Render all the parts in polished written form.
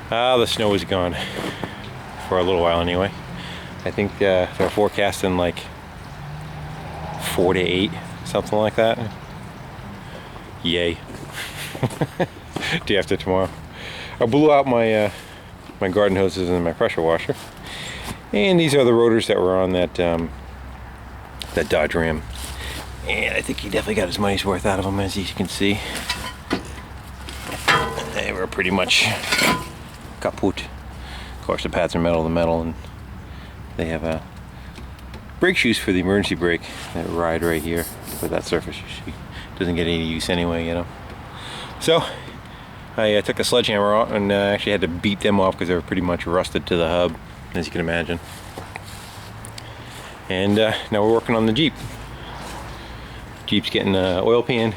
The snow is gone for a little while anyway. I think they're forecasting like 4 to 8, something like that. Yay. Day after tomorrow. I blew out my my garden hoses and my pressure washer. And these are the rotors that were on that that Dodge Ram. And I think he definitely got his money's worth out of them, as you can see. They were pretty much kaput. Of course, the pads are metal to metal, and they have brake shoes for the emergency brake that ride right here for that surface. Doesn't get any use anyway, you know. So I took a sledgehammer out and actually had to beat them off because they were pretty much rusted to the hub, as you can imagine. And now we're working on the Jeep. Jeep's getting oil pan,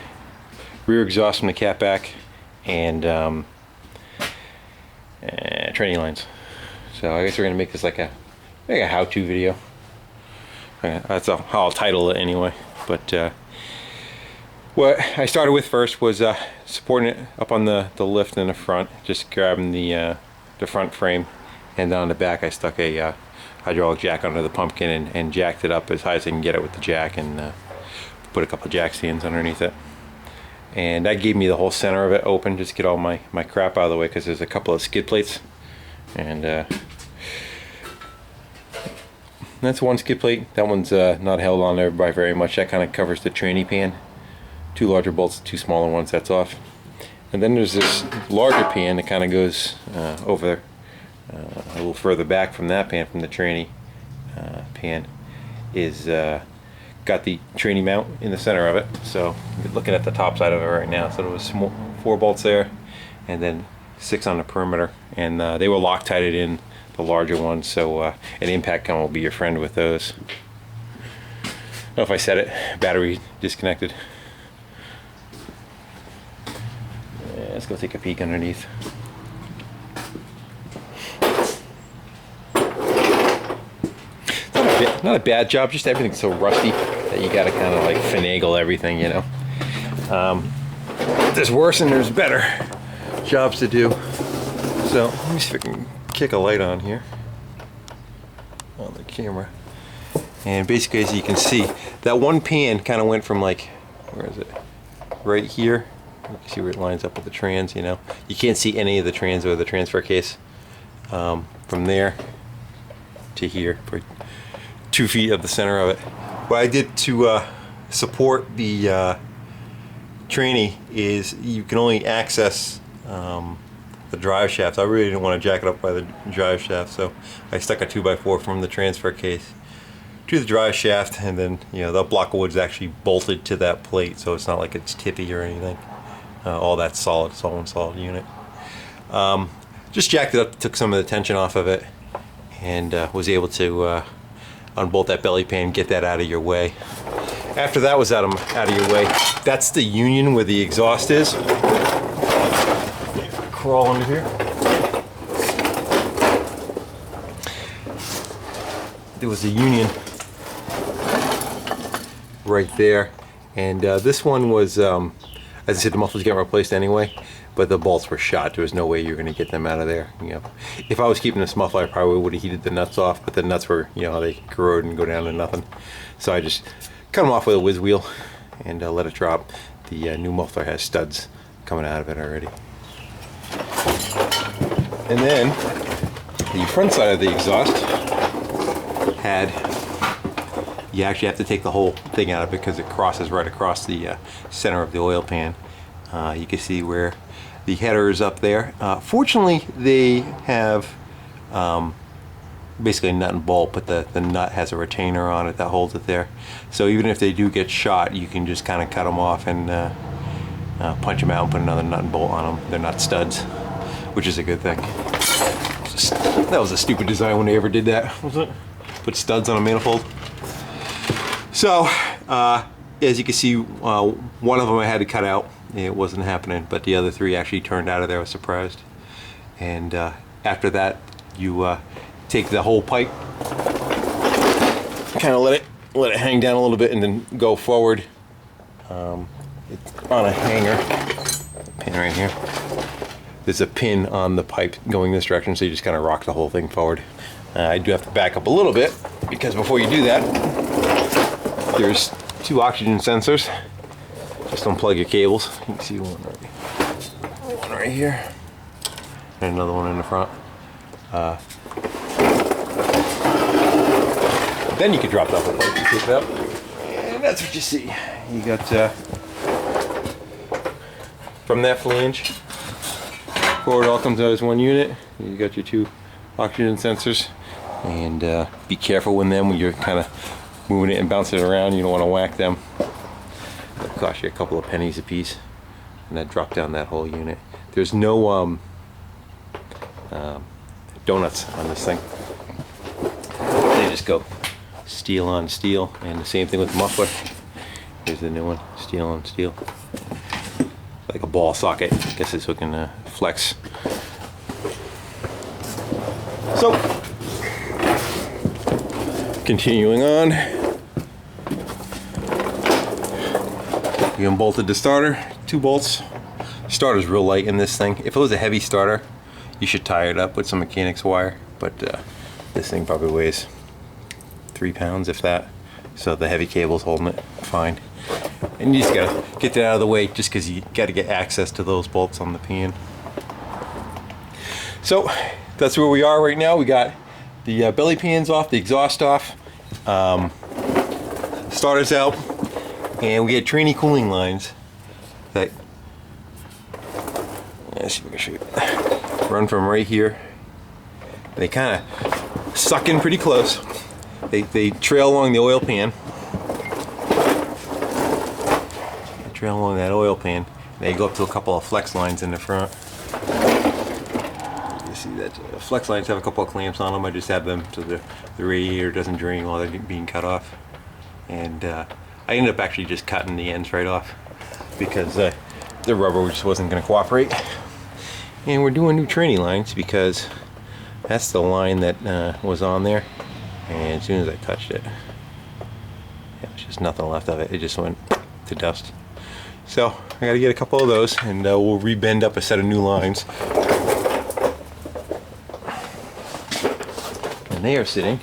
rear exhaust from the catback, and training lines. So I guess we're gonna make this like a how-to video. That's how I'll title it anyway. But what I started with first was supporting it up on the lift in the front, just grabbing the front frame, and then on the back I stuck a hydraulic jack under the pumpkin and jacked it up as high as I can get it with the jack, and put a couple of jack stands underneath it. And that gave me the whole center of it open, just to get all my crap out of the way, because there's a couple of skid plates. And that's one skid plate. That one's not held on there by very much. That kind of covers the tranny pan. 2 larger bolts, 2 smaller ones, that's off. And then there's this larger pan that kind of goes over a little further back from that pan, from the tranny pan, is got the tranny mount in the center of it. So you're looking at the top side of it right now. So there was 4 bolts there, and then 6 on the perimeter, and they were Loctited in, the larger ones, so an impact gun will be your friend with those. I don't know if I said it, battery disconnected. Yeah, let's go take a peek underneath. Not a bad job, just everything's so rusty that you gotta kind of like finagle everything, you know. There's worse and there's better jobs to do. So let me see if I can kick a light on here on the camera. And basically, as you can see, that one pan kind of went from like, where is it? Right here. You can see where it lines up with the trans, you know. You can't see any of the trans or the transfer case. From there to here, for 2 feet of the center of it. What I did to support the tranny is you can only access the drive shaft. I really didn't want to jack it up by the drive shaft, so I stuck a 2x4 from the transfer case to the drive shaft, and then, you know, the block of wood's actually bolted to that plate, so it's not like it's tippy or anything. All that's solid. It's all one solid unit. Just jacked it up, took some of the tension off of it, and was able to unbolt that belly pan, get that out of your way. After that was out of your way, that's the union where the exhaust is. Crawl under here. There was a union right there, and this one was, as I said, the mufflers getting replaced anyway, but the bolts were shot. There was no way you were going to get them out of there. You know, if I was keeping this muffler, I probably would have heated the nuts off, but the nuts were, you know, how they corrode and go down to nothing. So I just cut them off with a whiz wheel and let it drop. The new muffler has studs coming out of it already. And then the front side of the exhaust had, you actually have to take the whole thing out of it because it crosses right across the center of the oil pan. You can see where the header is up there. Fortunately, they have basically a nut and bolt, but the nut has a retainer on it that holds it there. So even if they do get shot, you can just kind of cut them off and punch them out and put another nut and bolt on them. They're not studs, which is a good thing. That was a stupid design when they ever did that, wasn't it? Put studs on a manifold. So, as you can see, one of them I had to cut out. It wasn't happening, but the other 3 actually turned out of there. I was surprised. And after that, you take the whole pipe, kind of let it hang down a little bit, and then go forward. It's on a hanger, pin right here. there's a pin on the pipe going this direction, so you just kind of rock the whole thing forward. I do have to back up a little bit, because before you do that, there's 2 oxygen sensors. Just unplug your cables. You can see one right here, and another one in the front. Then you can drop it off the pipe and pick it up, and that's what you see. You got from that flange forward, all comes out as one unit. You got your 2 oxygen sensors, and be careful when you're kind of moving it and bouncing it around. You don't want to whack them. It'll cost you a couple of pennies a piece, and that drop down that whole unit. There's no donuts on this thing. They just go steel on steel, and the same thing with the muffler. Here's the new one, steel on steel. Like a ball socket, I guess it's hooking flex. So, continuing on, we unbolted the starter, 2 bolts. Starter's real light in this thing. If it was a heavy starter, you should tie it up with some mechanics wire, but this thing probably weighs 3 pounds, if that. So the heavy cable's holding it fine. And you just gotta get that out of the way, just because you gotta get access to those bolts on the pan. So that's where we are right now. We got the belly pans off, the exhaust off, starters out, and we had trainee cooling lines that, let's see if I can show you, run from right here. They kind of suck in pretty close. They trail along the oil pan. They trail along that oil pan. They go up to a couple of flex lines in the front. You see that flex lines have a couple of clamps on them. I just have them so the radiator doesn't drain while they're being cut off. And I ended up actually just cutting the ends right off because the rubber just wasn't going to cooperate. And we're doing new trainee lines because that's the line that was on there. And as soon as I touched it, there's just nothing left of it. It just went to dust. So I got to get a couple of those, and we'll rebend up a set of new lines. And they are sitting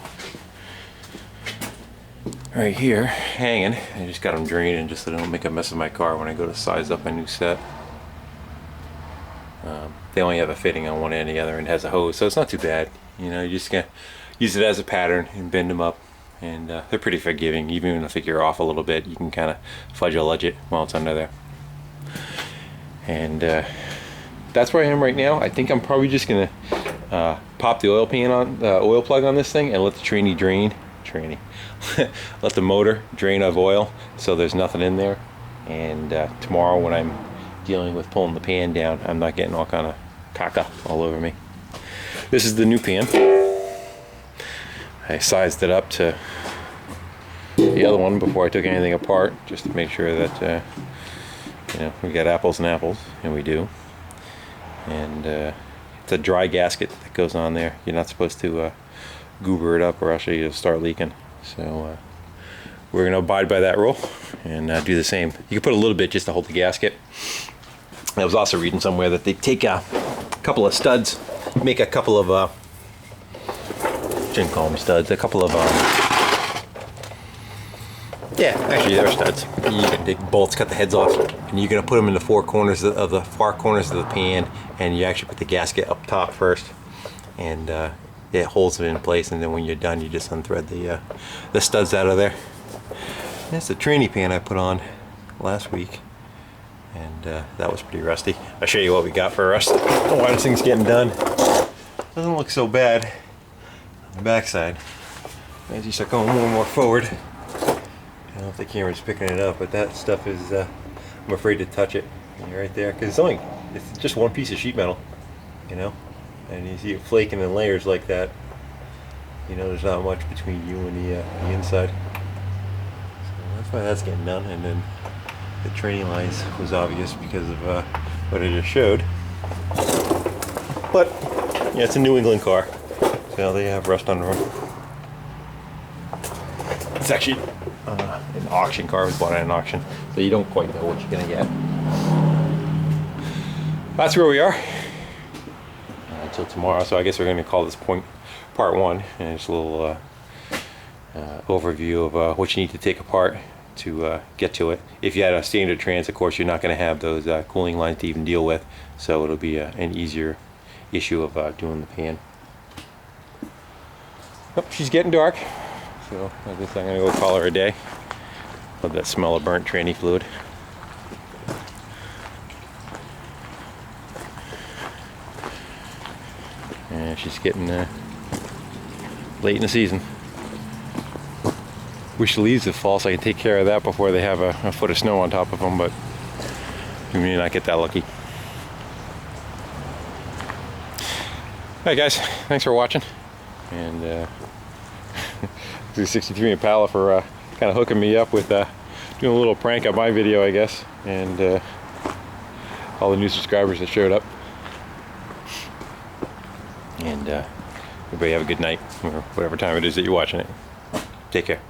right here, hanging. I just got them draining just so they don't make a mess of my car when I go to size up a new set. They only have a fitting on one end, the other end has a hose, so it's not too bad. You know, you're just gonna use it as a pattern and bend them up, and they're pretty forgiving. Even if you're off a little bit, you can kind of fudge or ludge it while it's under there. And that's where I am right now. I think I'm probably just gonna pop the oil pan on the oil plug on this thing and let the trainee drain. Let the motor drain of oil so there's nothing in there. And tomorrow when I'm dealing with pulling the pan down, I'm not getting all kind of caca all over me. This is the new pan. I sized it up to the other one before I took anything apart, just to make sure that you know, we got apples and apples, and we do. And it's a dry gasket that goes on there. You're not supposed to goober it up, or else you'll start leaking. So we're going to abide by that rule and do the same. You can put a little bit just to hold the gasket. I was also reading somewhere that they take a couple of studs, make a couple of shouldn't call them studs, a couple of yeah, actually they're studs. You can take bolts, cut the heads off, and you're gonna put them in the far corners of the pan, and you actually put the gasket up top first, and it holds it in place. And then when you're done, you just unthread the studs out of there. That's the trainee pan I put on last week, and that was pretty rusty. I'll show you what we got for rust. I don't know why this thing's getting done. Doesn't look so bad on the backside. As you start going more and more forward, I don't know if the camera's picking it up, but that stuff is, I'm afraid to touch it right there, because it's just one piece of sheet metal, you know, and you see it flaking in layers like that. You know, there's not much between you and the inside. So that's why that's getting done. And then the training lines was obvious because of what I just showed. But yeah, it's a New England car, so they have rust under them. It's actually an auction car. It was bought at an auction, so you don't quite know what you're gonna get. That's where we are. till tomorrow. So I guess we're going to call this part 1, and just a little overview of what you need to take apart to get to it. If you had a standard trans, of course, you're not going to have those cooling lines to even deal with, so it'll be an easier issue of doing the pan. Oh, she's getting dark, so I guess I'm going to go call her a day. Love that smell of burnt tranny fluid. And she's getting late in the season. Wish the leaves would fall so I can take care of that before they have a foot of snow on top of them, but we may not get that lucky. Alright guys, thanks for watching, and 63 Impala for kind of hooking me up with doing a little prank on my video, I guess, and all the new subscribers that showed up. And everybody have a good night, or whatever time it is that you're watching it. Take care.